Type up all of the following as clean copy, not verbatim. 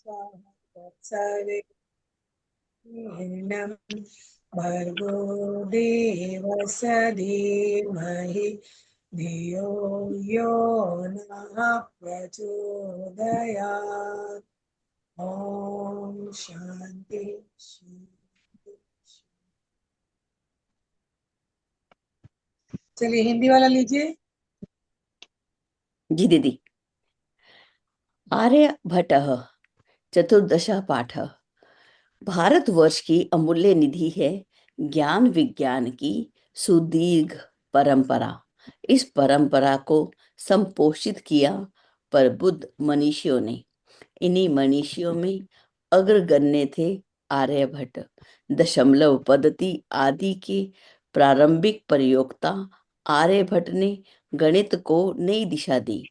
सविनम भर्गो देवस्य धीमहि धियो यो नः प्रचोदयात्। ओम शांति शांति। चलिए हिंदी वाला लीजिए। जी दीदी। आर्यभट्टः चतुर्दशः पाठः। भारतवर्ष की अमूल्य निधि है ज्ञान विज्ञान की सुदीर्घ परंपरा। इस परंपरा को संपोषित किया पर बुद्ध मनीषियों ने। इन्हीं मनीषियों में अग्रगण्य थे आर्यभट्ट। दशमलव पद्धति आदि के प्रारंभिक प्रयोक्ता आर्यभट्ट ने गणित को नई दिशा दी।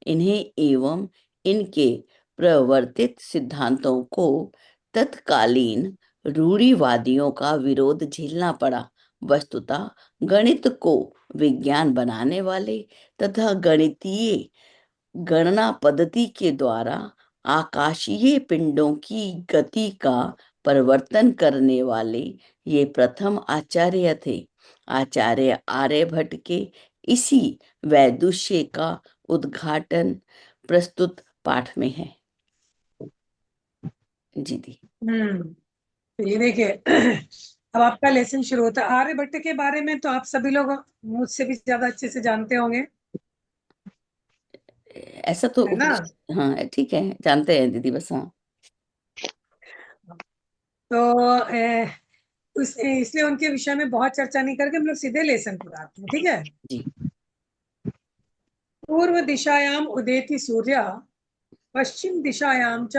इन्हें एवं इनके प्रवर्तित सिद्धांतों को तत्कालीन रूढ़िवादियों का विरोध झेलना पड़ा। वस्तुतः गणित को विज्ञान बनाने वाले तथा गणितीय गणना पद्धति के द्वारा आकाशीय पिंडों की गति का परिवर्तन करने वाले ये प्रथम आचार्य थे। आचार्य आर्यभट्ट के इसी वैदुष्य का उद्घाटन प्रस्तुत पाठ में है। जी दी। तो ये देखिए अब आपका लेसन शुरू होता है। आर्यभट्ट के बारे में तो आप सभी लोग मुझसे भी ज्यादा अच्छे से जानते होंगे, ऐसा तो है ना। हाँ ठीक है, जानते हैं दीदी, बस हाँ। तो इसलिए उनके विषय में बहुत चर्चा नहीं करके हम लोग सीधे लेसन पर आते हैं, ठीक है। जी। पूर्व दिशायाम उदेति सूर्य, पश्चिम दिशायाम च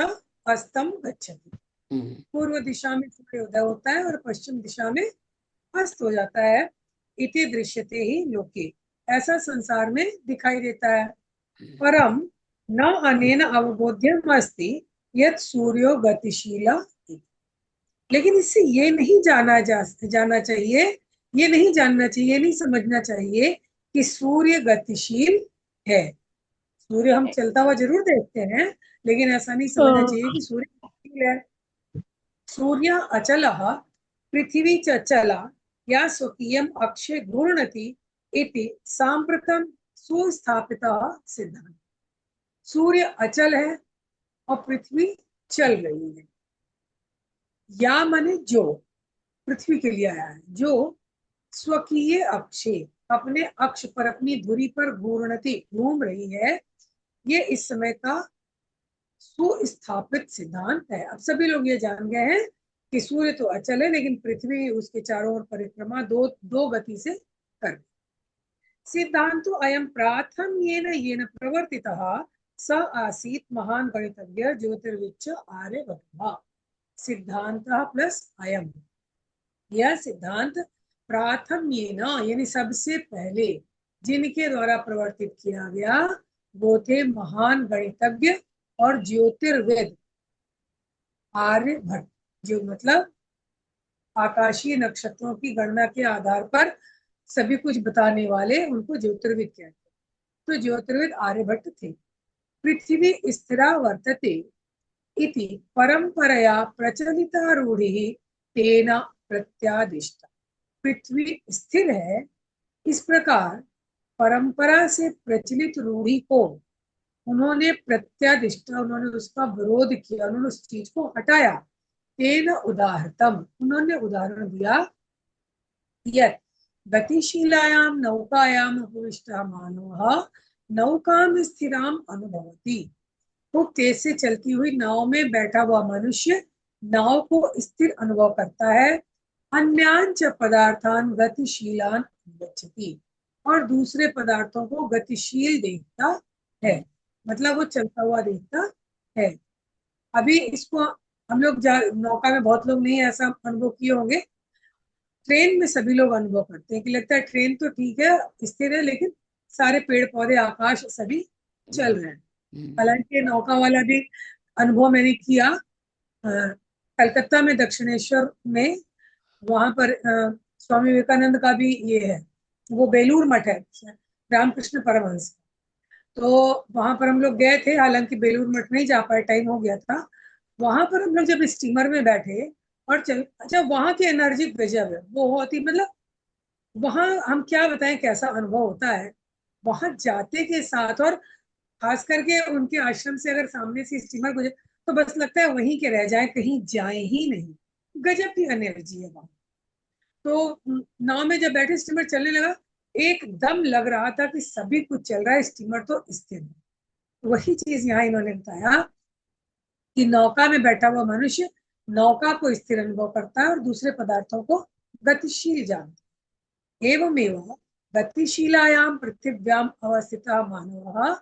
अस्तम गच्छति। हम्म। पूर्व दिशा में सूर्य उदय होता है और पश्चिम दिशा में अस्त हो जाता है। इति दृश्यते ही लोके, ऐसा संसार में दिखाई देता है। परम न अनेन अवबोध्यम अस्ति यत् सूर्यो गतिशीला इति। लेकिन इससे ये नहीं जाना चाहिए, ये नहीं जानना चाहिए, ये नहीं समझना चाहिए कि सूर्य गतिशील है। सूर्य हम चलता हुआ जरूर देखते हैं, लेकिन ऐसा नहीं समझना चाहिए कि सूर्य गतिशील है। सूर्य अचल पृथ्वी च चला या स्वकीयम अक्षय घूर्णति इति सांप्रतम सुस्थापितः सिद्धांत। सूर्य अचल है और पृथ्वी चल रही है। या माने जो, पृथ्वी के लिए आया है, जो स्वकीय अक्षे, अपने अक्ष पर, अपनी धुरी पर घूर्णति, घूम रही है। ये इस समय का सुस्थापित सिद्धांत है। अब सभी लोग ये जान गए हैं कि सूर्य तो अचल है, लेकिन पृथ्वी उसके चारों ओर परिक्रमा दो दो गति से कर। सिद्धांतो अयम प्राथम येन येन प्रवर्तितः स आसीत महान गणितज्ञ ज्योतिर्विच्च आर्यभट्टः। सिद्धांतः प्लस अयम, यह सिद्धांत प्राथम येन यानी सबसे पहले जिनके द्वारा प्रवर्तित किया गया वो थे महान गणितज्ञ और ज्योतिर्विद आर्यभट्ट। जो मतलब आकाशीय नक्षत्रों की गणना के आधार पर सभी कुछ बताने वाले, उनको ज्योतिर्विद कहते हैं। तो ज्योतिर्विद आर्यभट्ट थे। पृथ्वी स्थिरा वर्तते इति परंपरया प्रचलिता रूढ़ि तेना प्रत्यादिष्टा। पृथ्वी स्थिर है, इस प्रकार परंपरा से प्रचलित रूढ़ि को उन्होंने प्रत्यादिष्टा, उन्होंने उसका विरोध किया, उन्होंने उस चीज को हटाया। तेन उदाहृतम, उन्होंने उदाहरण दिया। यत् गतिशीलायाम नौकायाम उपविष्टः मानवः नौकाम स्थिराम अनुभवति। खूब तेज से चलती हुई नाव में बैठा हुआ मनुष्य नाव को स्थिर अनुभव करता है। अन्यान च पदार्थान गतिशीलान गच्छति, और दूसरे पदार्थों को गतिशील देखता है, मतलब वो चलता हुआ देखता है। अभी इसको हम लोग नौका में बहुत लोग नहीं ऐसा अनुभव किए होंगे। ट्रेन में सभी लोग अनुभव करते हैं कि लगता है ट्रेन तो ठीक है, स्थिर है, लेकिन सारे पेड़ पौधे आकाश सभी चल रहे हैं। हालांकि नौका वाला भी अनुभव मैंने किया कलकत्ता में, दक्षिणेश्वर में। वहां पर स्वामी विवेकानंद का भी ये है, वो बेलूर मठ है रामकृष्ण परमहंस का। तो वहां पर हम लोग गए थे, हालांकि बेलूर मठ नहीं जा पाए, टाइम हो गया था। वहां पर हम लोग जब स्टीमर में बैठे और चल, अच्छा वहां की एनर्जी गजब है, बहुत ही मतलब वहां हम क्या बताएं कैसा अनुभव होता है वहां जाते के साथ। और खास करके उनके आश्रम से अगर सामने से स्टीमर गुजरे तो बस लगता है वहीं के रह जाए, कहीं जाए ही नहीं। गजब की एनर्जी है वहां। तो नाव में जब बैठे स्टीमर चलने लगा, एकदम लग रहा था कि सभी कुछ चल रहा है, स्टीमर तो स्थिर है। वही चीज यहाँ इन्होंने बताया कि नौका में बैठा हुआ मनुष्य नौका को स्थिर अनुभव करता है और दूसरे पदार्थों को गतिशील जानता है। एवमेव गतिशीलायां पृथिव्याम अवस्थितः मानवः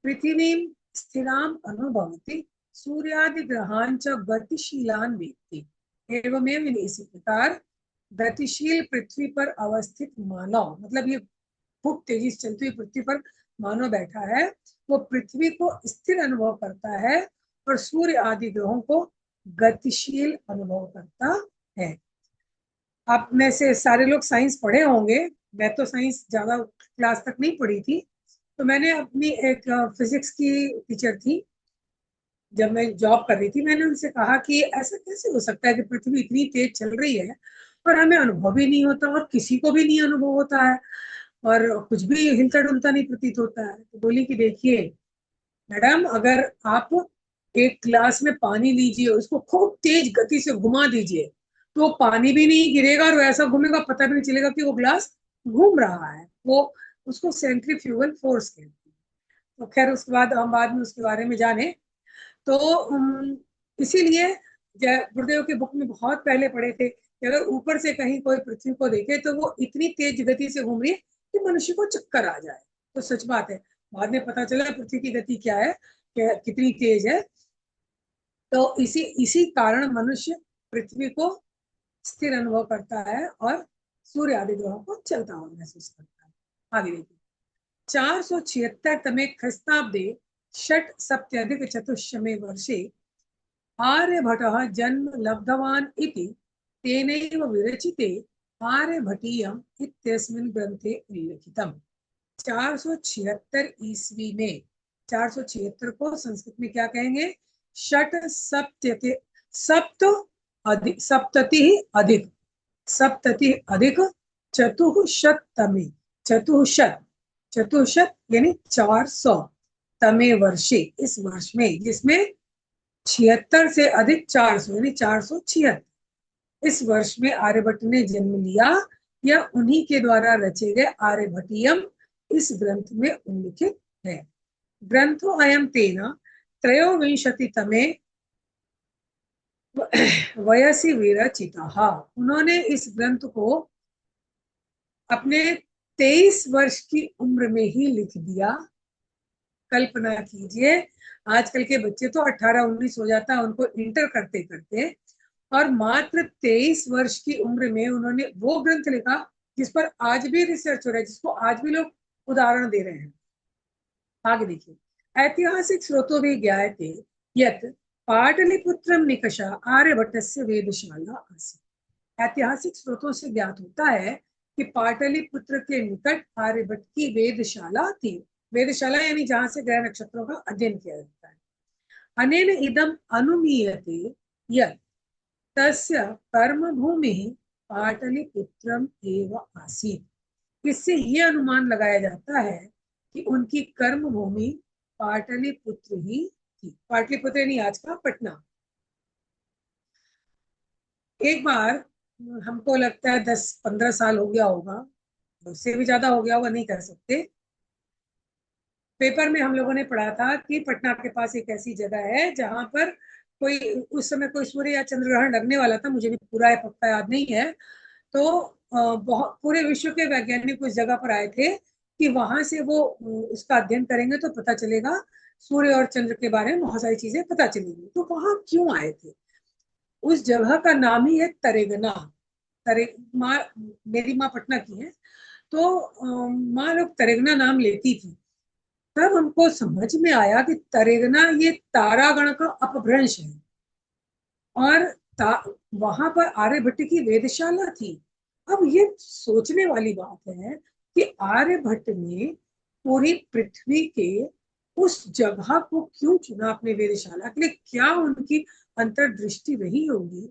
पृथिवीं स्थिराम अनुभवति सूर्यादि ग्रहान च गतिशीलान वेत्ति। एवमेव इसी प्रकार गतिशील पृथ्वी पर अवस्थित मानव, मतलब ये खूब तेजी से चलती हुई पृथ्वी पर मानव बैठा है, वो पृथ्वी को स्थिर अनुभव करता है और सूर्य आदि ग्रहों को गतिशील अनुभव करता है। आप में से सारे लोग साइंस पढ़े होंगे, मैं तो साइंस ज्यादा क्लास तक नहीं पढ़ी थी। तो मैंने अपनी एक फिजिक्स की टीचर थी, जब मैं जॉब कर रही थी, मैंने उनसे कहा कि ऐसा कैसे हो सकता है कि पृथ्वी इतनी तेज चल रही है और हमें अनुभव भी नहीं होता और किसी को भी नहीं अनुभव होता है और कुछ भी हिलता डुलता नहीं प्रतीत होता है। तो बोली कि देखिए मैडम, अगर आप एक ग्लास में पानी लीजिए, उसको खूब तेज गति से घुमा दीजिए, तो पानी भी नहीं गिरेगा और वैसा घूमेगा, पता भी नहीं चलेगा कि वो ग्लास घूम रहा है। वो उसको सेंट्रीफ्यूगल फोर्स कहते हैं। तो खैर उसके बाद हम बाद में उसके बारे में जाने। तो इसीलिए गुरुदेव के बुक में बहुत पहले पढ़े थे कि अगर ऊपर से कहीं कोई पृथ्वी को देखे तो वो इतनी तेज गति से घूम रही है कि मनुष्य को चक्कर आ जाए। तो सच बात है, बाद में पता चला पृथ्वी की गति क्या है, कितनी तेज है। तो इसी कारण मनुष्य पृथ्वी को स्थिर अनुभव करता है और सूर्य आदि ग्रहों को चलता हुआ महसूस करता है। आगे देखिए, 476 तमे ख्रिस्ताब्दे षट सप्त्यधिक चतुष्शमे वर्षे आर्यभटः जन्म लब्धवान् इति तेनैव विरचिते आर्यभटीयम् इत्यस्मिन् ग्रंथे उल्लिखितम्। 476 ईस्वी में, 476 को संस्कृत में क्या कहेंगे, षट सप्त्यति, सप्त अधिक, सप्तति अधिक, सप्तति अधिक चतुःशतमे, चतुःशत, चतुःशत यानी 400 तमे वर्षे, इस वर्ष में, जिसमें 76 से अधिक 400 यानी 476, इस वर्ष में आर्यभट्ट ने जन्म लिया। यह उन्हीं के द्वारा रचे गए आर्यभटीयम इस ग्रंथ में उल्लिखित है। ग्रंथो अयम तेना त्रयोविंशति तमे वयसी विरचिता। उन्होंने इस ग्रंथ को अपने 23 वर्ष की उम्र में ही लिख दिया। कल्पना कीजिए, आजकल के बच्चे तो 18-19 हो जाता है उनको इंटर करते करते, और मात्र 23 वर्ष की उम्र में उन्होंने वो ग्रंथ लिखा जिस पर आज भी रिसर्च हो रहा है, जिसको आज भी लोग उदाहरण दे रहे हैं। आगे देखिए, ऐतिहासिक स्रोतों भी ज्ञायते यत् पाटलिपुत्रम निकषा आर्यभट्टस्य वेदशाला आसीत्। ऐतिहासिक स्रोतों से ज्ञात होता है कि पाटलिपुत्र के निकट आर्यभट्ट की वेदशाला थी। वेदशाला यानी जहां से ग्रह नक्षत्रों का अध्ययन किया जाता है। अनेन इदम अनुमीयते यत् तस्य कर्म भूमि पाटलिपुत्रम एव आसीत्। इससे ये अनुमान लगाया जाता है कि उनकी कर्म भूमि पाटलिपुत्र ही थी। पाटलिपुत्र यानी आज का पटना। एक बार, हमको लगता है 10-15 साल हो गया होगा, उससे भी ज्यादा हो गया होगा, नहीं कह सकते, पेपर में हम लोगों ने पढ़ा था कि पटना के पास एक ऐसी जगह है जहां पर कोई, उस समय कोई सूर्य या चंद्र ग्रहण लगने वाला था, मुझे भी पूरा पक्का याद नहीं है। तो बहुत पूरे विश्व के वैज्ञानिक उस जगह पर आए थे कि वहां से वो उसका अध्ययन करेंगे तो पता चलेगा, सूर्य और चंद्र के बारे में बहुत सारी चीजें पता चलेंगी। तो वहां क्यों आए थे, उस जगह का नाम ही है तरेगना। तरे माँ, मेरी माँ पटना की है, तो माँ लोग तरेगना नाम लेती थी। तब हमको समझ में आया कि तरेगना ये तारागण का अपभ्रंश है और वहां पर आर्यभट्ट की वेदशाला थी। अब ये सोचने वाली बात है कि आर्यभट्ट ने पूरी पृथ्वी के उस जगह को क्यों चुना अपने वेदशाला के लिए, क्या उनकी अंतर्दृष्टि रही होगी।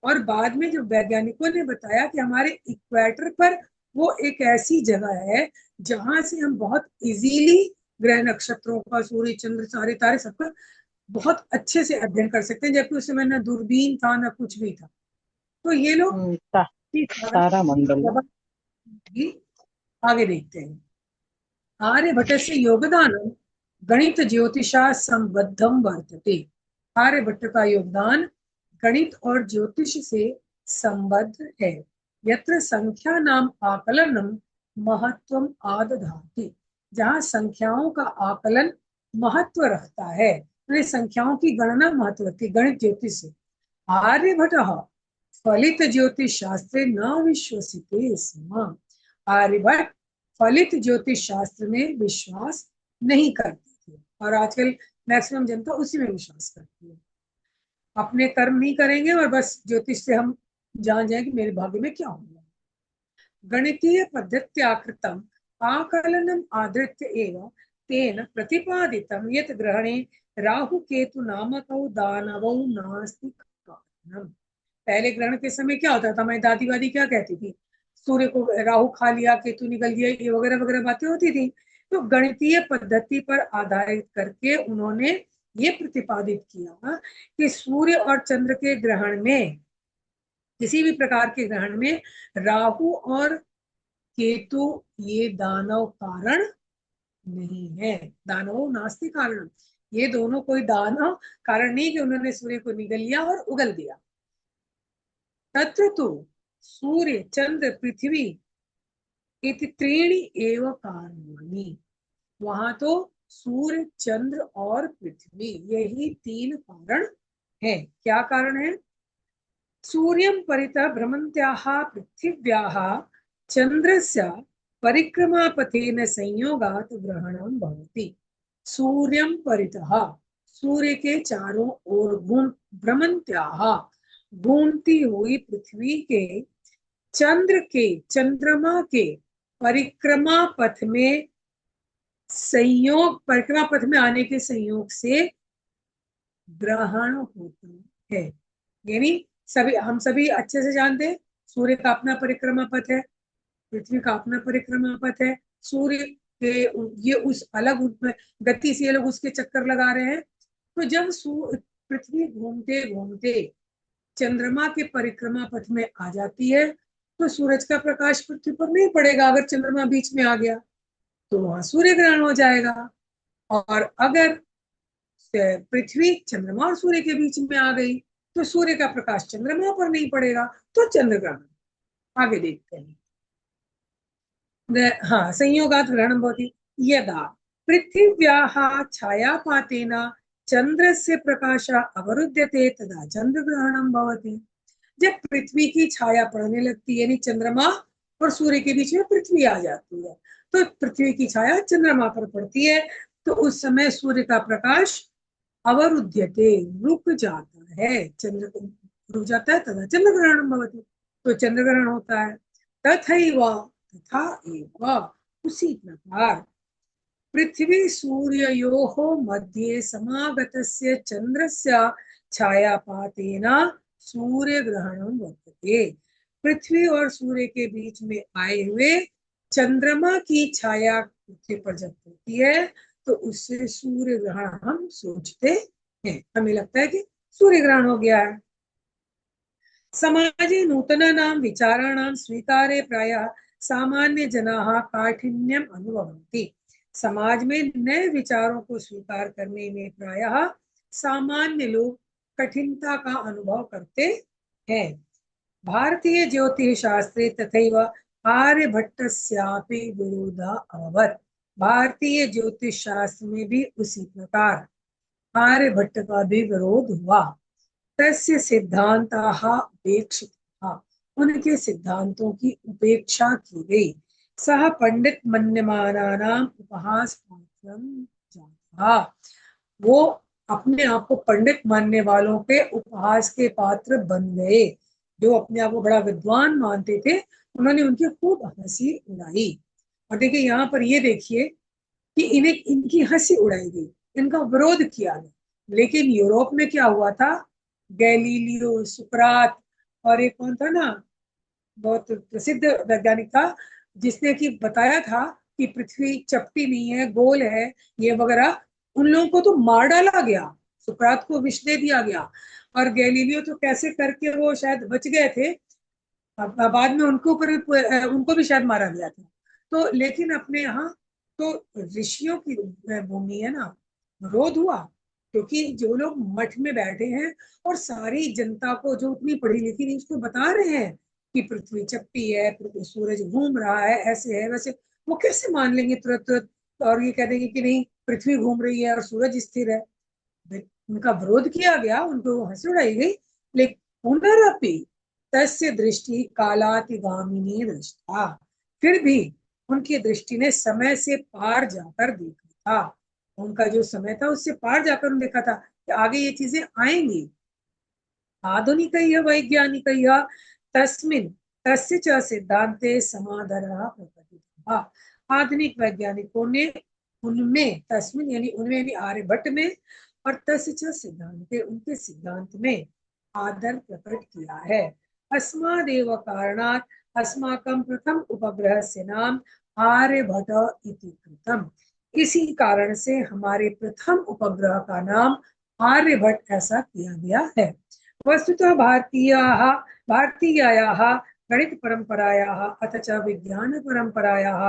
और बाद में जो वैज्ञानिकों ने बताया कि हमारे इक्वेटर पर वो एक ऐसी जगह है जहां से हम बहुत इजीली ग्रह नक्षत्रों का, सूर्य चंद्र सारे तारे सबका बहुत अच्छे से अध्ययन कर सकते हैं, जबकि उस समय ना दूरबीन था ना कुछ भी था। तो ये लोग तारा मंडल। आगे देखते हैं। आर्यभट्टस्य योगदानं गणित ज्योतिषा संबद्धम वर्तते। आर्यभट्ट का योगदान गणित और ज्योतिष से संबद्ध है। यत्र संख्या नाम आकलनम महत्वम आदधाति। जहाँ संख्याओं का आकलन महत्व रखता है, तो संख्याओं की गणना महत्व रखती है गणित ज्योतिष से। आर्यभट्टः फलित ज्योतिष शास्त्रे न विश्वसिते स्म। आर्यभट्ट फलित ज्योतिष शास्त्र में विश्वास नहीं करते थे, और आजकल मैक्सिमम जनता उसी में विश्वास करती है। अपने कर्म नहीं करेंगे और बस ज्योतिष से हम जान जाए कि मेरे भाग्य में क्या होगा। गणितीय पद्धत्याकृतम आकलनम आधृत्य एव तेन प्रतिपादितम यत् ग्रहणे राहु केतु नामकौ दानवौ नास्ति कारणम। पहले ग्रहण के समय क्या होता था, हमारी दादी वादी क्या कहती थी, सूर्य को राहु खा लिया, केतु निकल गया, ये वगैरह वगैरह बातें होती थी। तो गणितीय पद्धति पर आधारित करके उन्होंने ये प्रतिपादित किया कि सूर्य और चंद्र के ग्रहण में, किसी भी प्रकार के ग्रहण में राहु और केतु ये दानव कारण नहीं है। दानव नास्ति कारण, ये दोनों कोई दानव कारण नहीं कि उन्होंने सूर्य को निगल लिया और उगल दिया। तत्र तो सूर्य चंद्र पृथ्वी इति त्रीणि एव कारणानि। वहां तो सूर्य चंद्र और पृथ्वी यही तीन कारण है। क्या कारण है? सूर्यं परितः भ्रमन्त्याः पृथिव्याः चंद्रस्य परिक्रमापथेन संयोगात् ग्रहणं भवति। सूर्यं परितः, सूर्य के चारों ओर भ्रमन्त्याः घूमती हुई पृथ्वी के, चंद्र के, चंद्रमा के परिक्रमा पथ में संयोग, परिक्रमा पथ में आने के संयोग से ग्रहण होता है। यानी सभी, हम सभी अच्छे से जानते हैं सूर्य का अपना परिक्रमा पथ है, पृथ्वी का अपना परिक्रमा पथ है। सूर्य के ये उस अलग गति से ये लोग उसके चक्कर लगा रहे हैं। तो जब पृथ्वी घूमते घूमते चंद्रमा के परिक्रमा पथ में आ जाती है, तो सूरज का प्रकाश पृथ्वी पर नहीं पड़ेगा। अगर चंद्रमा बीच में आ गया तो वहां सूर्य ग्रहण हो जाएगा। और अगर पृथ्वी चंद्रमा और सूर्य के बीच में आ गई तो सूर्य का प्रकाश चंद्रमा पर नहीं पड़ेगा, तो चंद्र ग्रहण। आगे देखते हैं। हाँ, संयोगात ग्रहणं भवति यदा पृथिव्याः छायापातेन चंद्रस्य प्रकाशः अवरुध्यते तदा चंद्रग्रहणं भवति। जब पृथ्वी की छाया पड़ने लगती है, यानी चंद्रमा और सूर्य के बीच में पृथ्वी आ जाती है, तो पृथ्वी की छाया चंद्रमा पर पड़ती है, तो उस समय सूर्य का प्रकाश अवरुध्यते, रुक जाता है, चंद्र रुक जाता है, तथा चंद्रग्रहणं भवति, तो चंद्रग्रहण होता है। तथैव, तथा एव, उसी प्रकार पृथ्वी सूर्ययोः मध्ये समागतस्य चंद्रस्य छायापातेन सूर्यग्रहणं वर्तते। पृथ्वी और सूर्य के बीच में आए हुए चंद्रमा की छाया पृथ्वी पर जब पड़ती है तो उससे सूर्य ग्रहण हम सोचते हैं, हमें लगता है कि सूर्य ग्रहण हो गया है। समाजे नूतनानां विचाराणां स्वीकारे प्रायः सामान्य जनाः काठिन्यम अनुभवन्ति। समाज में नए विचारों को स्वीकार करने में प्रायः सामान्य लोग कठिनता का अनुभव करते हैं। भारतीय ज्योतिष शास्त्रे तथैव आर्यभट्टस्यापि विरोधः अभवत्। भारतीय ज्योतिष शास्त्र में भी उसी प्रकार आर्यभट्ट का भी विरोध हुआ। तस्य सिद्धांताः उपेक्षिताः, उनके सिद्धांतों की उपेक्षा की गई। सह पंडित मन्यमानानां उपहास पात्रं जाता, वो अपने आप को पंडित मानने वालों के उपहास के पात्र बन गए। जो अपने आप को बड़ा विद्वान मानते थे, उन्होंने उनकी खूब हंसी उड़ाई। और देखिए यहाँ पर ये देखिए कि इन्हें, इनकी हंसी उड़ाई गई, इनका विरोध किया गया। लेकिन यूरोप में क्या हुआ था गैलीलियो, सुकरात, और एक कौन था ना, बहुत प्रसिद्ध वैज्ञानिक था, जिसने कि बताया था कि पृथ्वी चपटी नहीं है, गोल है, ये वगैरह। उन लोगों को तो मार डाला गया, सुकरात को विष दे दिया गया, और गैलीलियो तो कैसे करके वो शायद बच गए थे। अब बाद में उनको भी शायद मारा गया था। तो लेकिन अपने यहाँ तो ऋषियों की भूमि है ना, विरोध हुआ, क्योंकि जो लोग मठ में बैठे हैं और सारी जनता को, जो उतनी पढ़ी लिखी नहीं, उसको बता रहे हैं कि पृथ्वी चपटी है, पृथ्वी सूरज घूम रहा है, ऐसे है वैसे, वो कैसे मान लेंगे तुरंत तुरंत, और ये कह देंगे कि नहीं, पृथ्वी घूम रही है और सूरज स्थिर है। उनका विरोध किया गया, उनको हंसी उड़ाई गई, लेकिन पुनरपि तस्य दृष्टि कालातिगामिनी दृष्टा, फिर भी उनकी दृष्टि ने समय से पार जाकर देखा था। उनका जो समय था उससे पार जाकर उन्होंने देखा था कि आगे ये चीजें आएंगी। आधुनिक वैज्ञानिक तस्मिन् तस्य च सिद्धांते समादरः प्रकटितः। आधुनिक वैज्ञानिकों ने उनमें, तस्मिन् यानी उनमें, यानी आर्यभट्ट में, और तस्य च सिद्धांते, उनके सिद्धांत में आदर प्रकट किया है। अस्मादेव कारणात् अस्माकं प्रथम उपग्रहस्य नाम आर्यभट्ट इति कृतम्। इसी कारण से हमारे प्रथम उपग्रह का नाम आर्यभट्ट ऐसा किया गया है। वस्तुतः भारतीयायाः गणितपरम्परायाः अथ च विज्ञानपरम्परायाः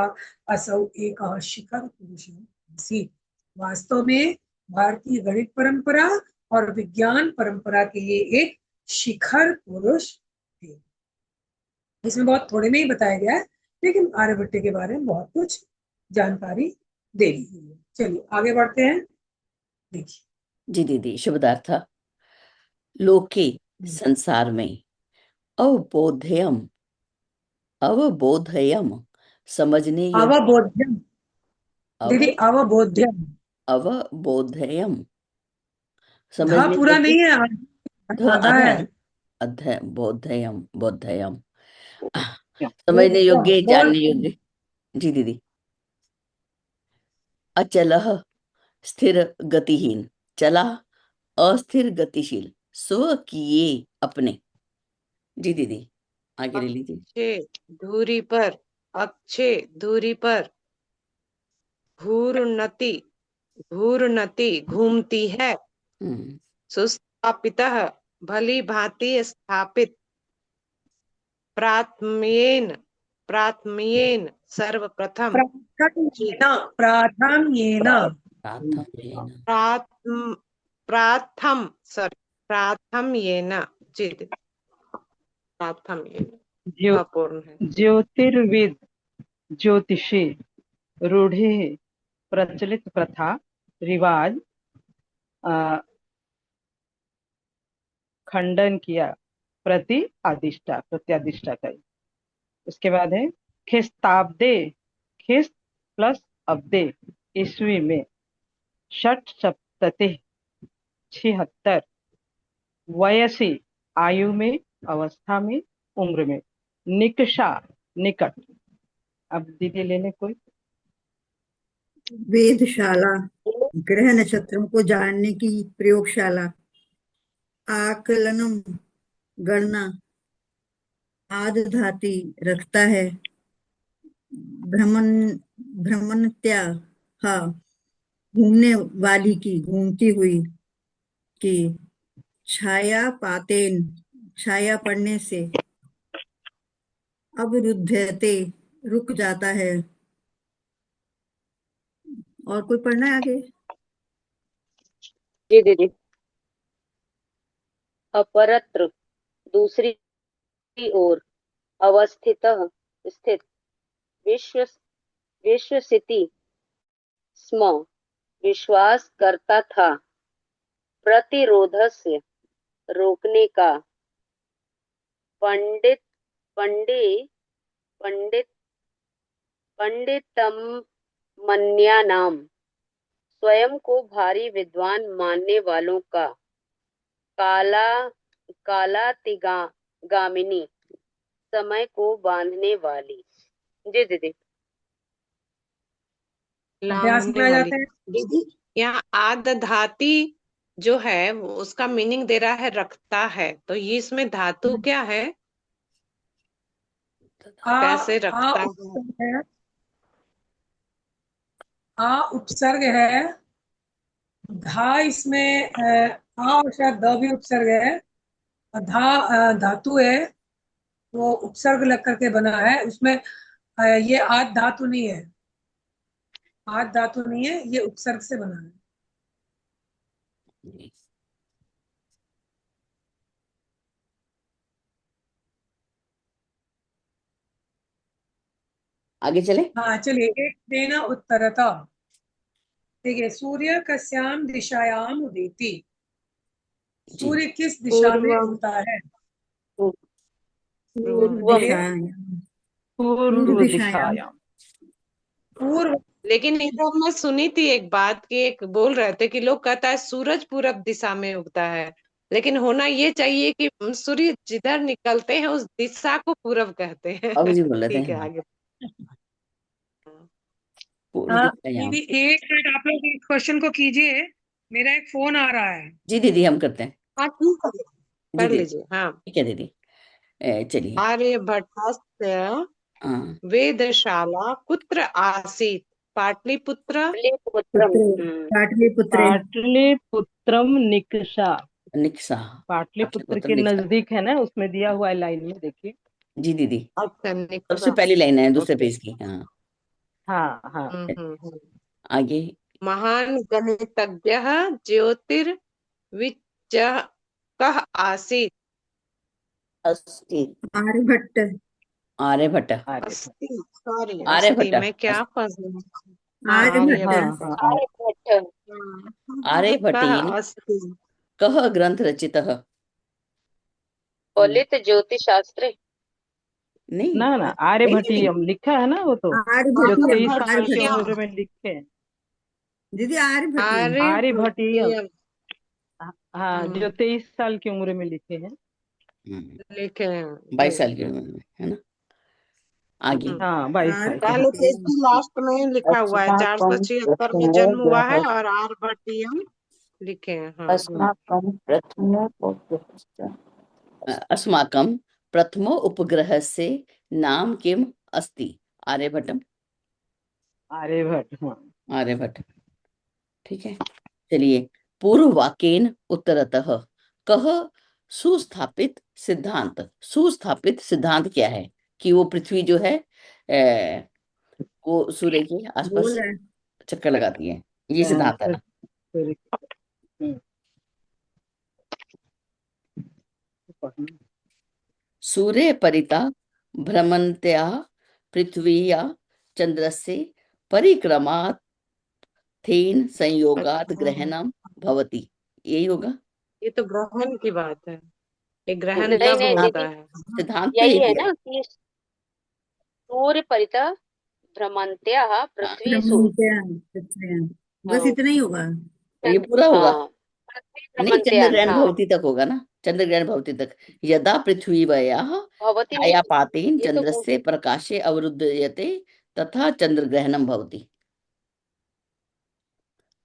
असौ एकः शिखरपुरुषः आसीत्। वास्तव में भारतीय गणित परंपरा और विज्ञान परंपरा के ये एक शिखर पुरुष थे। इसमें बहुत थोड़े में ही बताया गया है, लेकिन आर्यभट्ट के बारे में बहुत कुछ जानकारी दे दी गई है। चलिए आगे बढ़ते हैं, देखिए। जी दीदी, शुभदार्थ। लोके, संसार में, अवबोध्यम, अवबोधयम, समझने योग्य, अवबोध्यम, अव दीदी अवबोध्यम, अवबोधयम, धा समझने पूरा योग्य, नहीं है, आधा है। अध्याय, बोधयम, बोधयम, समझने बोध्यम, योग्य, जानने बोध्यम, योग्य। जी दीदी। अचलः, स्थिर गतिहीन, चला, अस्थिर गतिशील, स्वकीय, अपने। जी दीदी, आगे ले लीजिए। अक्षे दूरी पर घूर्णति, घूर्णति घूमती है। हम्म, सुस्थापितः, भली भांति स्थापित। प्राथम्येन, प्राथम्येन, सर्वप्रथम। प्राथम्येन, प्राथम्येन, प्राथम्येन, प्राथम, प्राथम, सॉरी, प्राथम्येन, जी, प्राथम्येन ज्यो अपूर्ण है। ज्योतिर्विद ज्योतिषी रूढ़े प्रचलित प्रथा रिवाज खंडन किया, प्रत्यादिष्टा कही। उसके बाद है ख्रिस्ताब्दे, ख्रिस्त प्लस अब्दे, ईस्वी में, षट सप्तति 76, वयसी, आयु में, अवस्था में, उम्र में, निकषा, निकट। अब दीदी लेने कोई। वेधशाला, ग्रह नक्षत्रों को जानने की प्रयोगशाला। आकलनम, गणना। आदधाति, रखता है। भ्रमण, भ्रमणत्या, हाँ, घूमने वाली की, घूमती हुई की। छाया पातेन, छाया पड़ने से। अवरुद्धते, रुक जाता है। और कोई पढ़ना है आगे? जी दीदी। अपरत्र, दूसरी ओर। अवस्थितः, स्थित। विश्व, विश्वसिति स्म, विश्वास करता था। प्रतिरोधस्य, रोकने का। पंडित, पंडे, पंडित, पंडितम मन्यानाम, स्वयं को भारी विद्वान मानने वालों का। काला, कालातिगामिनी, समय को बांधने वाली। जी दीदी। अभ्यास में लांघने आ वाली। जाते हैं। दीदी यहाँ आदधाती जो है वो उसका मीनिंग दे रहा है रखता है, तो ये इसमें धातु क्या है, आ कैसे आ रखता है? उपसर्ग है, आ उपसर्ग है, धा इसमें आ और शायद द भी उपसर्ग है, और धातु है, वो उपसर्ग लग करके बना है उसमें। ये आद धातु नहीं है, आद धातु नहीं है, ये उपसर्ग से बना है। जी। आगे चले। हाँ चलिए, एक देना उत्तरता। देखिए, सूर्य कस्याम दिशायाम उदेति, जी सूर्य किस दिशा में पूर्वम उगता है? पूर्व वह दिशायाम। पूर्व पूर्व दिशायाम। दिशायाम। पूर्व। लेकिन इधर मैं सुनी थी एक बात कि एक बोल रहे थे कि लोग कहता है सूरज पूरब दिशा में उगता है, लेकिन होना ये चाहिए कि सूर्य जिधर निकलते हैं उस दिशा को पूरब कहते हैं। अब जी बोल रहे ठीक थे है, आगे। पूर्व हाँ दिशायाम। दीदी, एक मिनट आप लोग इस क्वेश्चन को कीजिए, मेरा एक फोन आ रहा है। जी दीदी हम करते हैं। हाँ ठीक है, जी कर दीदी लीजिए। हाँ, ठीक है दीदी। चलिए। आर्यभट्टस्य हाँ वेधशाला कुत्र आसीत्? पाटलिपुत्र। पाटलिपुत्रम। पुत्रे। पाटलिपुत्रे। पाटलिपुत्रम निकषा। निक्सा। पाटलिपुत्र पाटलिपुत्र के निक्सा। नजदीक है ना, उसमें दिया हुआ है लाइन में, देखिए। जी दीदी अच्छा, सबसे निक्सा। पहली लाइन है दूसरे ओके। पेज की। हाँ हाँ हाँ। हम्म। आगे। महान गणितज्ञ ज्योतिर्विज्ञः कः आसीत्? अस्ति। आर्यभट्ट। आर्यभट्ट। अरे अस्ति, सॉरी, अस्ति, आर्यभट्ट। मैं क्या फंस गई? आर्यभट्ट। हाँ आर्यभट्ट। हाँ। आर्यभट्ट। कः आर्यभट्टेन अस्ति? कः ग्रंथ रचितः? फलित ज्योतिषशास्त्रे। नहीं ना ना, नहीं नहीं नहीं। आर्यभट्टियम लिखा है ना वो तो, जो आर्यभट्टियम। 23 साल की आर्यभट्टियम उम्र में लिखे हैं। दीदी, आर्यभट्टियम। आर्यभट्टियम। आर्यभट्टियम। हाँ, जो 23 साल की उम्र में लिखे हैं। लिखे हैं। 22 साल की उम्र में है ना। आगे। हम्म। हाँ, 22 साल के। हाँ। पहले पेज की लास्ट में लिखा हुआ है अस्माकं 476 में प्रथमो जन्म हुआ है ग्रहः और आर्यभट्टियम लिखे हैं। हाँ। अस्माकं प्रथमो उपग्रहस्य अस्माकं प्रथमो उपग्रहस्य नाम किम् अस्ति? आर्यभट्टम। आर्यभट्ट। हाँ। आर्यभट्ट ठीक है। चलिए। पूर्व वाक्येन उत्तरतः कह सुस्थापित सिद्धांत। सुस्थापित सिद्धांत क्या है? कि वो पृथ्वी जो है वो सूर्य के आसपास बोल रहा है। चक्कर लगाती है, ये सिद्धांत है ना। सॉरी। सूर्य परिता भ्रमन्त्या पृथ्वीया चंद्रस्य परिक्रमात् थेन संयोगात अच्छा, ग्रहणम भवति। यही होगा। ये तो ग्रहण की बात है, ये ग्रहण नहीं तब नहीं होता दीदी, है। सिद्धांत तो यही एक है ही है। ना कि सूर्य परितः भ्रमन्त्या पृथ्वीषु। भ्रमन्त्याम पृथ्व्याम। बस हाँ इतना ही होगा। ये पूरा होगा। हाँ, पृथ्वी नहीं चंद्र भ्रमन्त्या। ग्रहण हाँ, भवति तक होगा ना। चंद्र ग्रहण भवति तक यदा पृथ्वीवयाः भवती नहीं, छायापातेन ये तो चंद्रस्य प्रकाशे अवरुध्यते तथा चंद्र ग्रहणम भवति।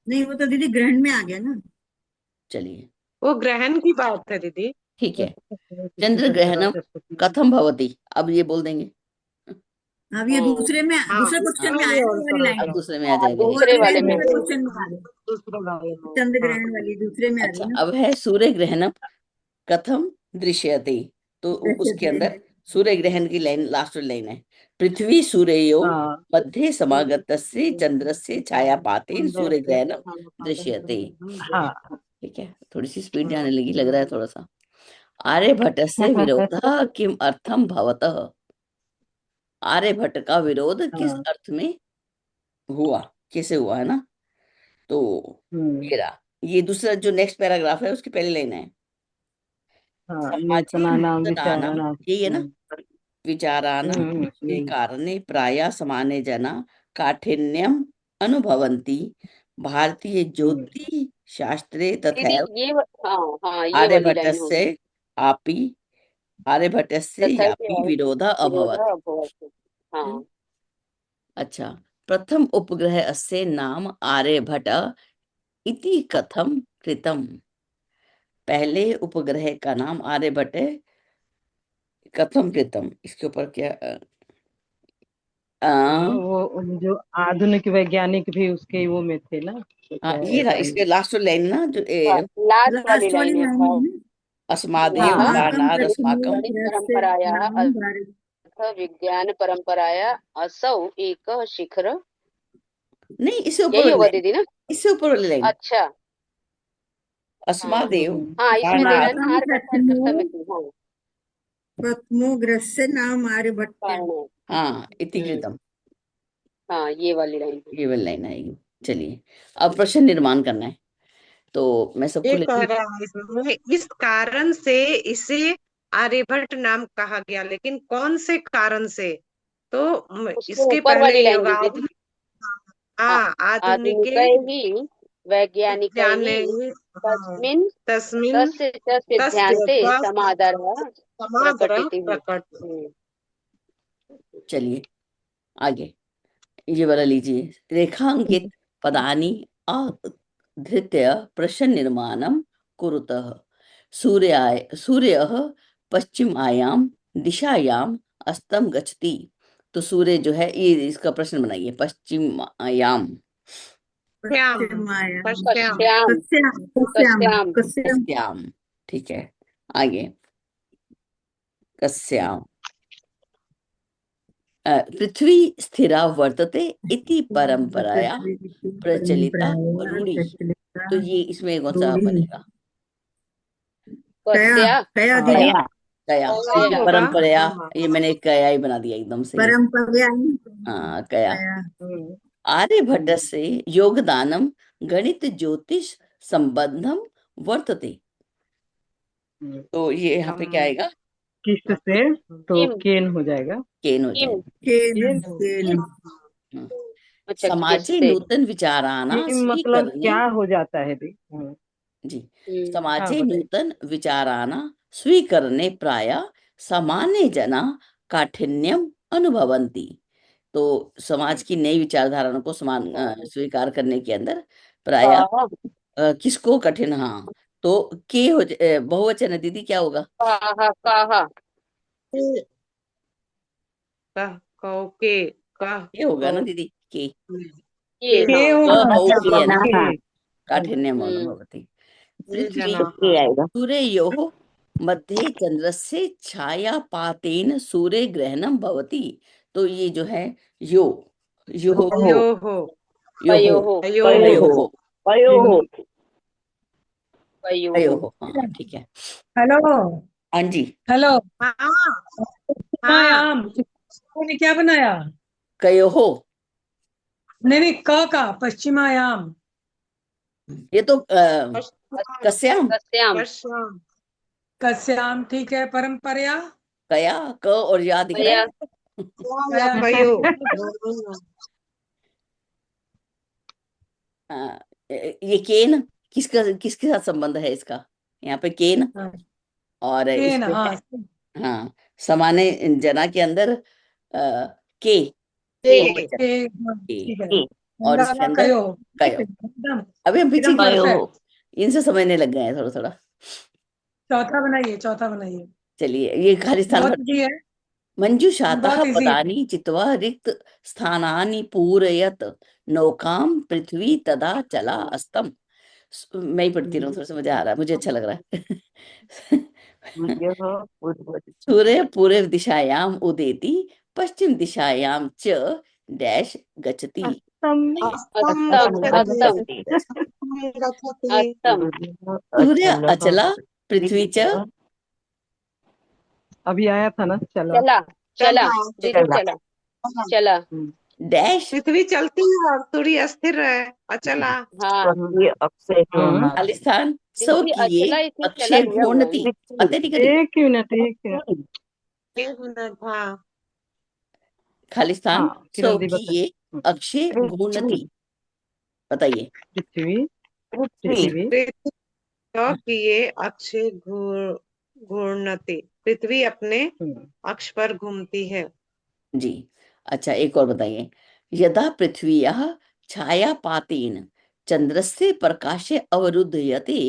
नहीं, वो तो दीदी ग्रहण में आ गया ना। चलिए वो ग्रहण की बात है दीदी। ठीक है। चंद्र ग्रहणम कथम भवति, अब ये बोल देंगे। अब ये दूसरे में, हाँ, दूसरे हाँ क्वेश्चन में इसमें आया ना, और वो वाली करो लाइन। अब तो दूसरे में आ हाँ, जाएंगे। वो दूसरे वाली वाले लाइन में। दूसरे क्वेश्चन में आ गई। दूसरे वाले में। चंद्र हाँ। ग्रहण वाली दूसरे में आ अच्छा गई ना। अब है सूर्य ग्रहणम कथम दृश्यते। तो उसके दृश्यते। अंदर सूर्य ग्रहण की लाइन लास्ट लाइन है। पृथ्वी सूर्यो हाँ। मध्ये समागतस्य चंद्रस्य छायापातेन सूर्य ग्रहणम दृश्यते। हाँ। ठीक है। थोड़ी सी स्पीड जाने लगी लग रहा है थोड़ा सा। आर्यभट्टस्य विरोधः किम अर्थम भवतः। आर्यभट्ट का विरोध किस हाँ। अर्थ में हुआ, कैसे हुआ है ना। तो ये रहा। ये दूसरा जो नेक्स्ट पैराग्राफ है उसकी पहली लाइन है। हाँ, समाजे नूतनानां नूतनानां, विचाराणां। यही है ना, विचाराणां के यही। कारणे प्रायः सामान्य जना काठिन्यम अनुभवन्ति। भारतीय हम्म। ज्योतिष शास्त्रे दीदी तथैव ये हाँ हाँ, ये वाली लाइन आर्यभट्टस्य होगी। आपि आर्यभट्टस्य तथा यापि विरोधः विरोध अभवत्। अभवत्। हाँ, अच्छा। प्रथम उपग्रह अस्य नाम आर्यभट्ट इति कथम कृतम। पहले उपग्रह का नाम आर्यभट्ट है। कथम कृतम, इसके ऊपर क्या वो जो आधुनिक वैज्ञानिक भी उसके वो में थे ना, तो हाँ, क्या ये रहा ऐसा ही। इसके लास्ट लाइन ना, जो लास्ट वाली लास्ट वाली लाइन है लाइन है ना, अस्मादेव हाँ, कारणाद गणित अस्माकम। परंपराया भारत विज्ञान परंपराया असौ एक शिखर, नहीं, इससे ऊपर यही वाली होगा लाइन, दीदी ना? इससे ऊपर वाली लाइन, अच्छा, हाँ अस्मादेव हाँ, इसमें दे रहा है कारणाद ना आर्यभट्ट समिति, हाँ प्रथमोग्रस्य नाम आर्यभट्ट। कारण, हाँ इति कृतम, हाँ ये वाली लाइन है। ये वाली लाइन आएगी। चलिए, अब प्रश्न निर्माण करना है, तो मैं सबको ये कह लेती रहा है इसमें, इस कारण से इसे आर्यभट्ट नाम कहा गया, लेकिन कौन से कारण से? तो उसके इसके ऊपर पहले वाली लाइन युग दीदी, आधुनिक आधुनिकैः वैज्ञानिकैः ज्ञाने तस्मिन् तस्मिन् तस्य च तस्य सिद्धान्ते च समादरः समादरः प्रकटितः। प्रकट। चलिए आगे, ये वाला लीजिए। रेखांकित पदानि अधृत्य प्रश्न निर्माणम कुरुतः। सूर्यः पश्चिमायां दिशायां अस्तम गच्छति। तो सूर्य जो है, ये इसका प्रश्न बनाइए। पश्चिमायाम, पश्चिमायाम, पश्चिम कस्याम कस्याम कस्याम कस्याम कस्याम कस्याम, ठीक है। आगे, कस्याम पृथ्वी स्थिरा वर्तते इति परंपराया प्रचलिता रूढ़ी। तो ये इसमें कौन सा रूढ़ी। बनेगा? कया कस्या कया हाँ, दीदी, कया, होगा। परंपराया, हाँ। ये मैंने कया ही बना दिया एकदम से। परंपरा हाँ, कया। कया। आर्यभट्ट से योगदानम गणित ज्योतिष संबंधम वर्तते। तो ये यहाँ पे क्या आएगा? किस्त से तो किम केन हो जाएगा। केन हो किम जाएगा। केन केन, केन हाँ। अच्छा समाजे किससे, नूतन विचाराना केन मतलब स्वीकरणे, क्या हो जाता है दी? जी, हाँ समाजे बताइए। नूतन विचाराना स्वीकरणे प्राय सामान्य जना काठिन्यम अनुभवन्ति। तो समाज की नई विचारधाराओं को स्वीकार करने के अंदर प्राय किसको कठिन, हाँ, तो के बहुवचन है दीदी, क्या होगा? कहा कह के कह ये होगा ना कह दीदी, के ये, के हाँ होगा बहु के है ना, के, काठिन्यम अनुभवति। ये पृथ्वी जना सूर्ययोः मध्ये चंद्रस्य छायापातेन सूर्य ग्रहणम भवति। तो ये जो है यो यो यो हो वयोः यो अयोहो वयोः अयोहो, हाँ ठीक है। हेलो हाँ जी, हेलो। हाँ हाँ पश्चिमायाम ने क्या बनाया? कयोहो, नहीं नहीं, क का पश्चिमायाम। ये तो पश्चिम कस्याम, कस्याम पश्चिम कस्याम, ठीक है। परंपरा कया, क और या दिख रहा वया है। या कयो ये केन किसके साथ संबंध है इसका? यहाँ पे केन, हाँ, और केन, इसमें हाँ। हाँ, सामान्य जना के अंदर के के बहुवचन हाँ, के, ठीक है। और इसके अंदर कयो, कयो। एकदम अभी हम पीछे एकदम की परफेक्ट। इनसे समझने लग गए हैं थोड़ा थोड़ा। चौथा बनाइए, चौथा बनाइए। चलिए, ये खालिस्तान बहुत भर। इजी है, मंजूषातः बहुत इजी है। पदानि चित्वा रिक्त स्थानानि पूरयत नौकां पृथ्वी तदा चला अस्तम। मैं ही पढ़ती रहूं, थोड़ा सा मजा आ रहा है, मुझे अच्छा लग रहा है। सूर्य पूर्व दिशायाम उदेति पश्चिम दिशायां च डैश गच्छति। अस्तम अस्तम अस्तम सूर्य अचला पृथ्वी च अभी आया था ना, चला। चला चला दीदी चला चला डैश पृथ्वी चलती है और सूर्य स्थिर है, अचला। हाँ खालिस्तान सो दीदी किए अचला इसमें चला अक्षय दिया हुआ है घूर्णति। ना। पते नहीं करी एक मिनट, एक मिनट। एक मिनट, हाँ खालिस्तान हाँ, सो किरण दी बताइए। किए अक्षय घूर्णति, बताइए। पृथ्वी जी, पृथ्वी पृथ्वी तो किए अक्षय घूर्णति, पृथ्वी अपने अक्ष पर घूमती है। जी। अच्छा, एक और बताइए। यदा पृथ्व्याः छायापातेन चंद्रस्य प्रकाशे अवरुद्धयते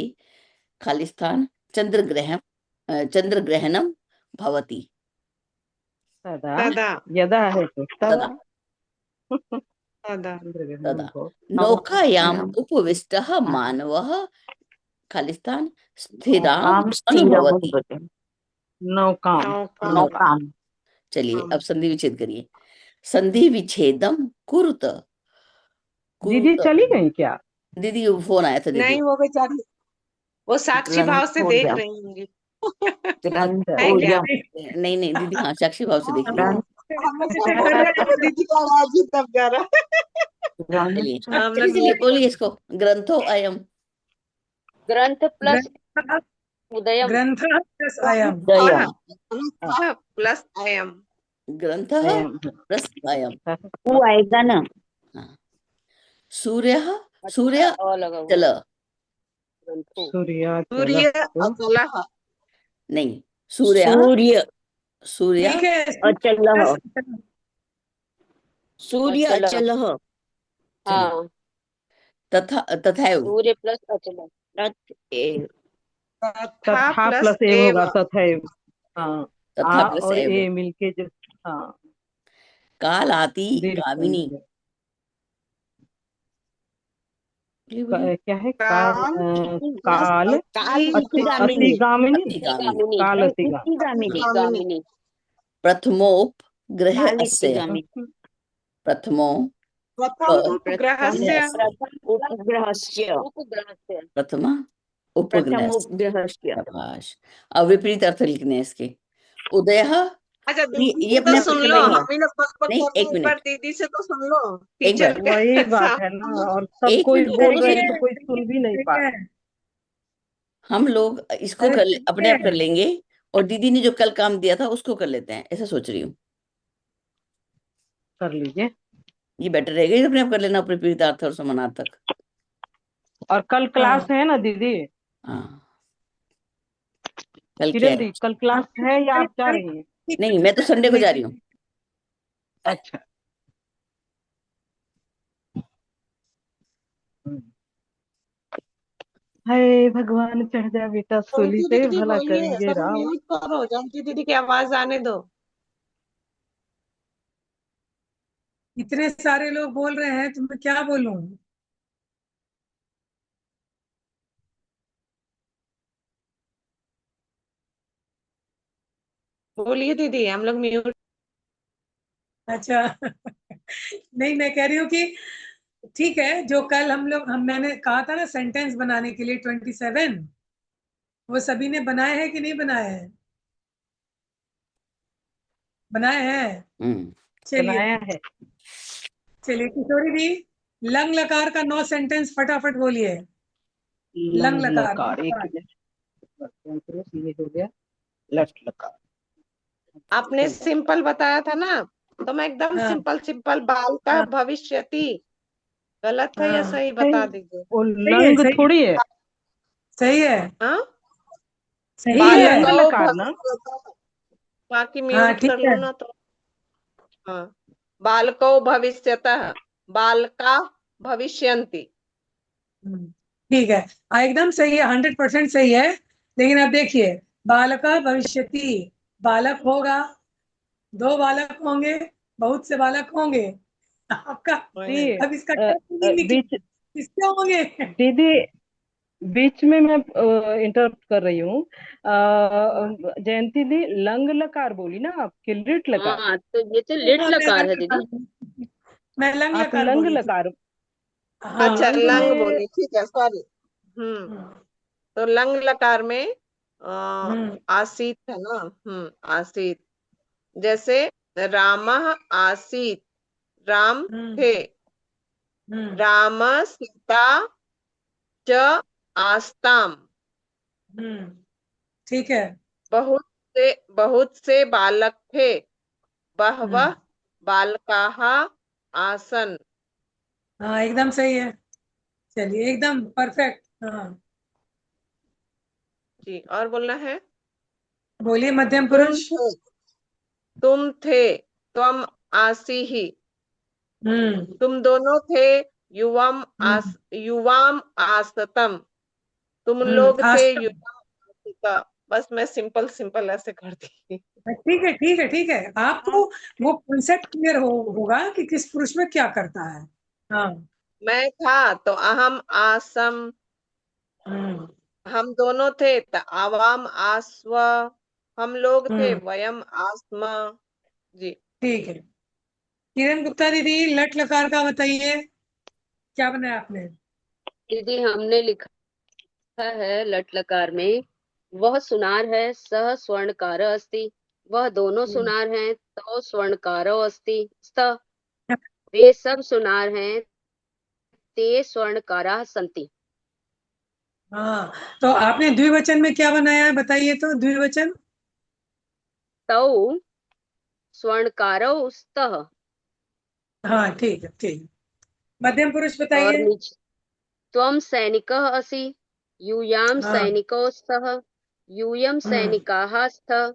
खालिस्थान चंद्रग्रहणं भवति तदा तदा यदा है तो तदा तदा तदा नौकायाम् उपविष्टः मानवः खालिस्थान स्थिराम् अनुभवति। नौकाम नौकाम नौकाम चलिए अब संधि विच्छेद करिए। संधि विच्छेदम कुरुत दीदी कुरुत चली गई क्या? दीदी फोन आया था दीदी नहीं, वो बेचारी वो साक्षी भाव से देख रही होंगी। है क्या? नहीं नहीं दीदी, हाँ साक्षी भाव से देख रही है। हम लोग जैसे बोल रहे थे, वो दीदी का आवाज ही तब जा रहा है। चलिए हम लोग चलिए बोलिए इसको। ग्रंथो अयम ग्रंथ प्लस उदयम ग्रंथ प्लस अयम प्लस अयम ग्रंथ प्लस अयम। वो आएगा ना। हाँ। सूर्य सूर्य अ लगा हुआ चल ग्रंथो सूर्य सूर्य अचलः नहीं सूर्य सूर्य सूर्य ठीक है अचलः सूर्य अचलः। अचलः हाँ, तथा तथैव सूर्य प्लस अचल तथा तथा प्लस प्लस एव एव होगा तथैव। हाँ तथा आ प्लस और एव ए मिलके जो हाँ कालाति दीर्घ गामिनी संधि है। क्या है काल काल अतिगामिनी अतिगामिनी अतिगामिनी काल अतिगामिनी अतिगामिनी गामिनी प्रथमोपग्रह काल अस्य अतिगामिनी प्रथमो प्रथम उपग्रहस्य प्रथम उपग्रहस्य उपग्रहस्य प्रथम प्रथम उपग्रह उपग्रहस्य प्रकाश। अब विपरीत अर्थ लिखने हैं इसके। उदय अच्छा, दीदी ये से अपने तो आप सुन लिख लो, लेंगे। हम ही लोग पक पक नहीं कर रहे एक हैं, पर मिनट दीदी से तो सुन लो एक टीचर मिनट के वही बात साथ। है ना। और सब एक कोई मिनट बोल रहे रुकिए। हैं तो कोई सुन भी नहीं पा रहा। हम लोग इसको अरे कर ठीक अपने है। आप कर लेंगे और दीदी ने जो कल काम दिया था उसको कर लेते हैं, ऐसा सोच रही हूँ। कर लीजिए। ये बेटर रहेगा, ये अपने आप कर लेना विपरीतार्थ और समानार्थक। और कल क्लास है ना दीदी? हाँ कल क्या किरण है? दी कल क्लास है या आप जा रही हैं? नहीं मैं तो संडे को जा रही हूँ। अच्छा। हाय भगवान चढ़ जा बेटा सूली जानकी पे, दीदी भला बोलिए, करेंगे सब राम। म्यूट करो, जानकी दीदी की आवाज आने दो। इतने सारे लोग बोल रहे हैं तो मैं क्या बोलूं? बोलिए दीदी, हम लोग म्यूट। अच्छा नहीं मैं कह रही हूँ कि ठीक है, जो कल मैंने कहा था ना सेंटेंस बनाने के लिए 27, वो सभी ने बनाए हैं कि नहीं बनाए हैं? बनाए हैं। चलिए बनाया है। चलिए किशोरी दी, लंग लकार का 9 सेंटेंस फटाफट बोलिए। लंग लकार लकार एक मिनट ये हो गया। लट लकार आपने सिंपल बताया था ना, तो मैं एकदम हाँ सिंपल सिंपल बाल का हाँ भविष्यति गलत है या हाँ सही बता दीजिए। वो सही है लंग सही है थोड़ी है। सही है हाँ, सही ये है। लंग बालकौ लकार ना। भविष्यतः। बाकी हाँ म्यूट ठीक कर है। लो ना तो। हाँ, बालकौ भविष्यतः, बालका भविष्यन्ति। ठीक है। एकदम सही है, 100% सही है। लेकिन अब देखिए, बालका भविष्यति, बालक होगा, 2 बालक होंगे, बहुत से बालक होंगे। आपका दी अब इसका क्या मीनिंग बीच निकले? किसके होंगे? दीदी बीच में मैं इंटरप्ट कर रही हूँ। जयंती दी लंग लकार बोली ना आप कि लिट लकार? हाँ, तो ये तो लिट हाँ, लकार है दीदी। मैं लंग आप लकार लंग बोली थी। लकार। तो हाँ अच्छा, लंग लंग में बोली, ठीक है, सॉरी। तो लंग लकार में आसीत है ना। आसीत, जैसे रामः आसीत, राम थे। राम सीता च आस्ताम। ठीक है। बहुत से बालक थे, बहवः हम्म, बालकाः आसन। हाँ एकदम सही है। चलिए एकदम परफेक्ट। हाँ जी, और बोलना है। बोलिए मध्यम तुम पुरुष। थे, तुम थे, त्वम आसी ही। हम्म तुम दोनों थे, युवाम आसतम, तुम लोग थे आस्तम। युवाम आसता। बस मैं सिंपल सिंपल ऐसे करती। ठीक है, ठीक है, ठीक है, आपको वो कॉन्सेप्ट क्लियर होगा कि किस पुरुष में क्या करता है। हाँ। मैं था तो अहम आसम, हम्म। हम दोनों थे तो आवाम आस्व, हम लोग थे हम्म। वयम आस्म। जी। ठीक है। किरण गुप्ता दीदी, लट लकार का बताइए, क्या बनाया आपने? दीदी हमने लिखा है लट लकार में, वह सुनार है सह स्वर्णकार अस्ति, वह दोनों सुनार हैं तो स्वर्णकारो अस्ति स्तः, वे सब सुनार हैं ते स्वर्णकाराः सन्ति। हाँ, तो आपने द्विवचन में क्या बनाया है, बताइए तो, द्विवचन। तौ स्वर्णकारौ स्तः। हाँ, ठीक है, ठीक है। मध्यम पुरुष और बताइए। नीचे त्वं सैनिकः असि, यूयां हाँ। सैनिकौ स्तः, यूयं सैनिकाः स्तः।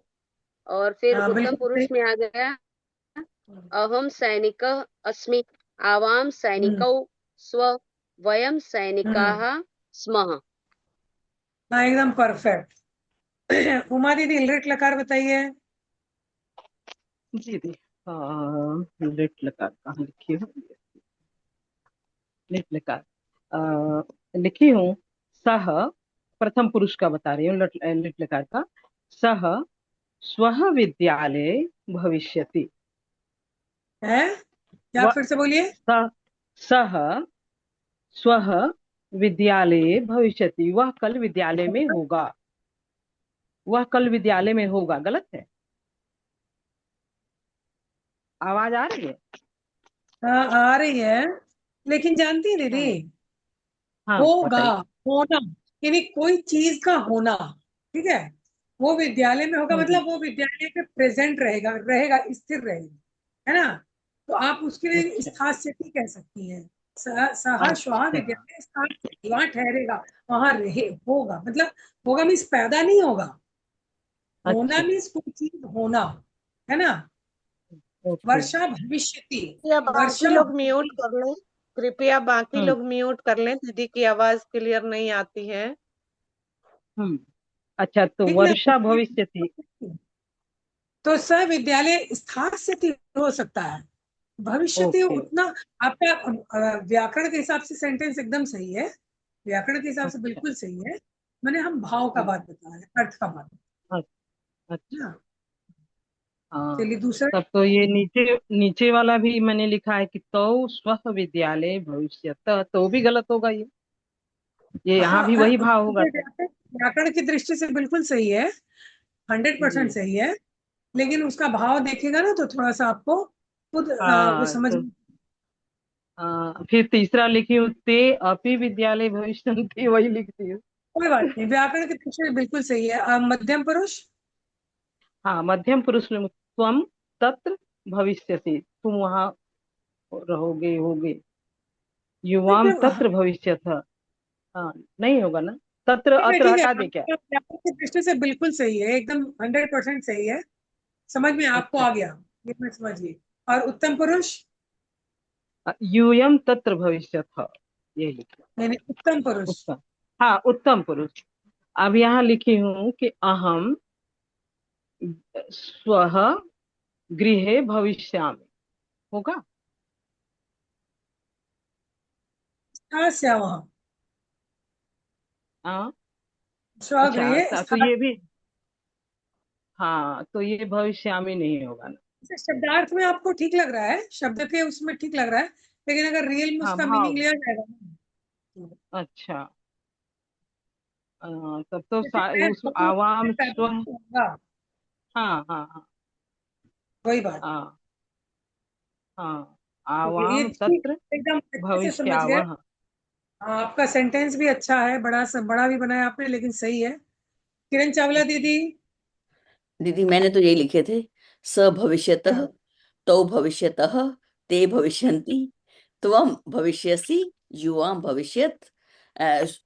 और फिर हाँ, उत्तम बिल्कुल सही। पुरुष में आ गया अहम सैनिकः अस्मि, आवां हम्म। सैनिकौ स्व, वयं हम्म। सैनिकाः स्मः। हाँ, एकदम परफेक्ट। उमा दीदी, लट लकार बताइए। जी दी। लिट लकार कहाँ लिखी हूँ? लिट लकार लिखी हूँ। सह, प्रथम पुरुष का बता रही हूँ, लिट लकार का। सह स्वः विद्यालये भविष्यति। है क्या, व फिर से बोलिए। स- सह स्वः विद्यालये भविष्यति, वह कल विद्यालय में होगा। वह कल विद्यालय में होगा, गलत है? आवाज आ रही है? हाँ, आ रही है, लेकिन जानती है दीदी, हाँ हाँ होगा, बताइए। होना, यानी कोई चीज का होना। ठीक है, वो विद्यालय में होगा, हम्म। मतलब वो विद्यालय में प्रेजेंट रहेगा, रहेगा, स्थिर रहेगा, है ना? तो आप उसके लिए अच्छा स्थान कह सकती हैं। सह श्वः अच्छा विद्यालय, स्थान वहां ठहरेगा, वहां रहे, होगा, मतलब होगा मीन्स पैदा नहीं होगा, होना अच्छा। मीन्स कोई चीज होना, है ना? ओके। वर्षा भविष्यति, या बाकी वर्षा लोग म्यूट होगी। कर लें, कृपया बाकी हम्म लोग म्यूट कर लें, दीदी की आवाज क्लियर नहीं आती है। हम्म। अच्छा, तो ठीक ना? वर्षा भविष्यति। तो स विद्यालय स्थास्यति हो सकता है, भविष्यति ओके। उतना। आपका व्याकरण के हिसाब से सेंटेंस एकदम सही है, व्याकरण के हिसाब से अच्छा। बिल्कुल सही है। मैंने हम भाव का हम्म, बात बता रहे हैं, अर्थ का बात, अच्छा। ना? हाँ, चलिए दूसरा। तब तो ये नीचे नीचे वाला भी मैंने लिखा है कि तो स्व विद्यालय भविष्यत, तो भी गलत होगा ये यहाँ हाँ, भी वही भाव होगा तो। व्याकरण की दृष्टि से बिल्कुल सही है, 100% जी। सही है, लेकिन उसका भाव देखेगा ना तो थोड़ा सा आपको खुद वो हाँ समझ। तो फिर तीसरा लिखी हूँ ते अपि विद्यालय भविष्यन्ति, वही लिखती हूँ। कोई बात नहीं, व्याकरण की दृष्टि से बिल्कुल सही है। मध्यम पुरुष। हाँ, मध्यम पुरुष में त्वम तत्र भविष्यसि, तुम वहां रहोगे होगे। युवाम हाँ, तत्र भविष्यथ। हाँ, नहीं होगा ना? तत्र ठीक है, अत्र ठीक है, हटा दे क्या? आपका व्याकरण की दृष्टि से बिल्कुल सही है, एकदम 100% सही है। समझ में आपको अच्छा। आ गया, ये मैं समझिए। और उत्तम पुरुष, यूयम तत्र भविष्यथ, ये लिखा। यानी उत्तम पुरुष। उत्तम। हाँ, उत्तम पुरुष। अब यहाँ लिखी हूँ कि अहम स्वः गृहे भविष्यामि, होगा? स्थास्या वहाँ, हाँ। अच्छा, स्वगृह तो स्थान। ये भी, हाँ, तो ये भविष्यामि नहीं होगा ना? शब्दार्थ में आपको ठीक लग रहा है, शब्द के उसमें ठीक लग रहा है, लेकिन अगर रियल में हाँ, उसका मीनिंग भाव। लिया जाएगा ना, अच्छा। तब तो जैसे मैं उस होऊं, मैं आवाम पैदा स्व। होऊंगा, हाँ हाँ हाँ वही बात। हाँ हाँ, ये आवाम ठीक, तत्र एकदम अच्छे से समझ गए। भविष्यावह। हाँ, आपका सेंटेंस भी अच्छा है, बड़ा भी बनाया आपने, लेकिन सही है। किरण चावला अच्छा। दीदी। दीदी मैंने तो यही लिखे थे, स भविष्यतः, हाँ, तौ भविष्यतः, ते भविष्यन्ति, त्वं भविष्यसि, युवां भविष्यत्,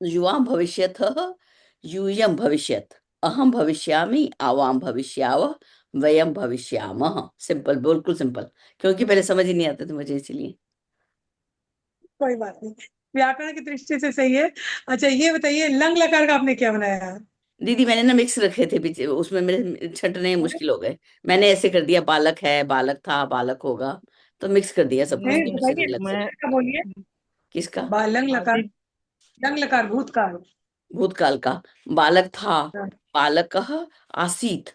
युवां भविष्यतः, यूयं भविष्यत्, अहम भविष्यामि, आवाम भविष्यावः, वयम भविष्यामः। सिंपल, बिल्कुल सिंपल, क्योंकि पहले समझ ही नहीं आते थे मुझे, इसीलिए। कोई बात नहीं, व्याकरण की दृष्टि से सही है। अच्छा ये बताइए, लंग लकार का आपने क्या बनाया है? दीदी मैंने ना मिक्स रखे थे पीछे, उसमें मेरे छंटने मुश्किल हो गए। मैंने ऐसे कर दिया, बालक है, बालक था, बालक होगा, तो मिक्स कर दिया सब कुछ, नहीं तो बताइए, मिश्रण लग मैं सकता। का बोलिए। किसका? लंग लकार, दीदी लंग लकार भूतकाल। भूतकाल का। बालक था, हाँ, बालकः आसीत्,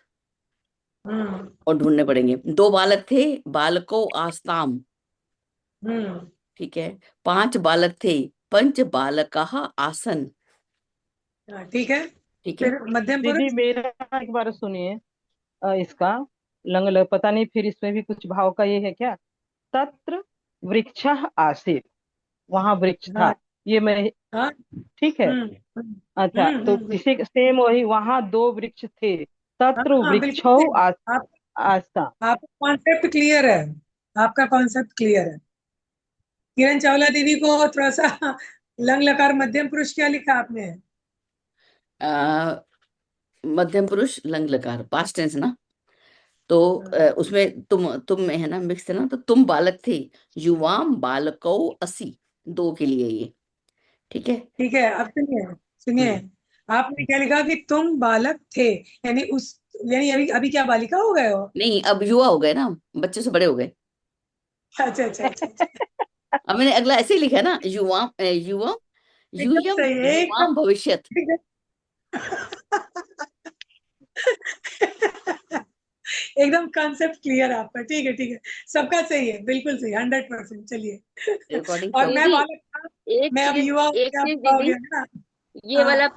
हम्म और ढूंढने पड़ेंगे। दो बालक थे, बालको आस्ताम, हम्म ठीक है। पांच बालक थे, पंच बालकाः आसन, हाँ, ठीक है। ठीक है। फिर मध्यम दीदी पुरुष। मेरा एक बार सुनिए। इसका पता नहीं, फिर इसमें भी कुछ भाव का ये है क्या? तत्र वृक्षः आसीत्, वहां वृक्ष था। हाँ ये मैं, हाँ, ठीक है। हम्म हम्म अच्छा, तो बिल्कुल। इसी सेम वही, वहां दो वृक्ष थे, हाँ तत्र हाँ बिल्कुल वृक्षौ सही। आप आस्था। आपका कॉन्सेप्ट क्लियर है, आपका कॉन्सेप्ट क्लियर है। किरण चावला दीदी को थोड़ा सा लंग लकार मध्यम पुरुष क्या लिखा आपने? आ, मध्यम पुरुष लंग लकार पास्ट टेंस ना, तो उसमें तुम में है ना, मिक्स है ना, तो तुम बालक थे, युवाम बालकौ असि, दो के लिए ये, ठीक है। ठीक है, अब सुनिए, सुनिए। हम्म। आपने क्या लिखा कि तुम बालक थे, यानी उस, यानी अभी अभी क्या बालिका हो गए हो? नहीं, अब युवा हो गए ना, बच्चे से बड़े हो गए। अच्छा अच्छा अच्छा अच्छा। अब मैंने अगला ऐसे ही लिखा है ना, युवा युवा एकदम यूयम सही है, युवाम एकदम भविष्यत। एकदम कॉन्सेप्ट क्लियर है आपका, ठीक है ठीक है। सबका सही है, बिल्कुल सही, 100%। चलिए, रिकॉर्डिंग और कम। मैं दीदी बालक था, एक मैं अब चीज, युवा हो एक गया, चीज बुढ़ा हो दीदी, गया है ना। ये हाँ, वाला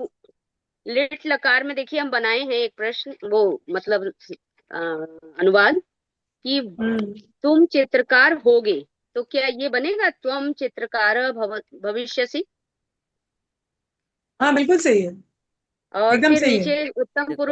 लिट लकार में देखिए हम बनाए हैं एक प्रश्न, वो मतलब अनुवाद कि हम्म तुम चित्रकार होगे, तो क्या ये बनेगा त्वम चित्रकार भविष्यसि? हाँ बिल्कुल सही है, और एकदम फिर सही है। नीचे उत्तम पुरुष